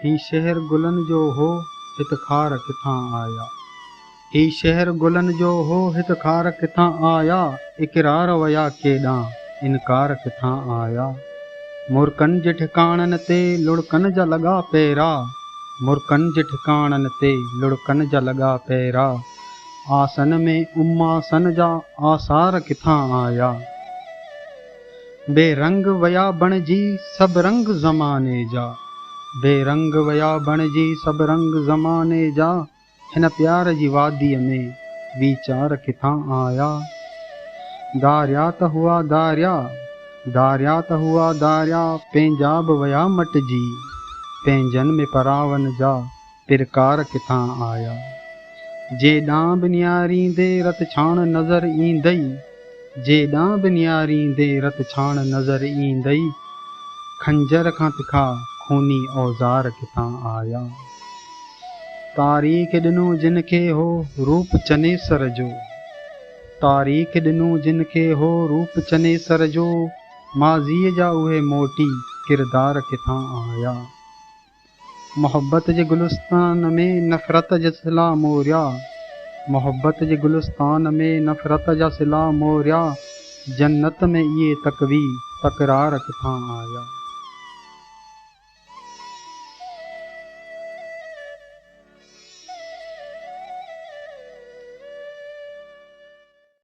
ही शहर गुलन जो हो हित खार किथां आया। ही शहर गुलन जो हो हित खार किथां आया। इकरार वया केॾां इनकार किथां आया। मुर्कन जे ठिकाणन ते लुड़कन जा लॻा पैरा। मुर्कन जे ठिकाणन ते लुड़कन जा लॻा पैरा। आसन में उमासन जा आसार किथां आया। बेरंग वया बणजी सब रंग ज़माने जा। बेरंग वया बणजी सब रंग ज़माने जा। हिन प्यार जी वादीअ में वीचार किथां आया। दारिया त हुआ दारिया, दारिया त हुआ दारिया, पंहिंजा बि वया मटिजी। पंहिंजन में परावन जा पिरकार किथां आया। जेॾां बि नियारींदे रत छाण नज़र ईंदई। जेॾां बि नियारींदे रत छाण नज़र ईंदई। खंजर खां तिखा खूनी औज़ार किथां आया। तारीख़ ॾिनो जिन खे हो रूप चनेसर जो। तारीख़ ॾिनो जिन खे हो रूप चनेसर जो। माज़ीअ जा उहे मोटी किरदार किथां आया। मोहब्बत जे गुलिस्तान में नफ़रत जा सिला मोरिया। मोहब्बत जे गुलिस्तान में नफ़रत जा सिला मोरिया। जन्नत में इहे तकवी तकरार किथां आया।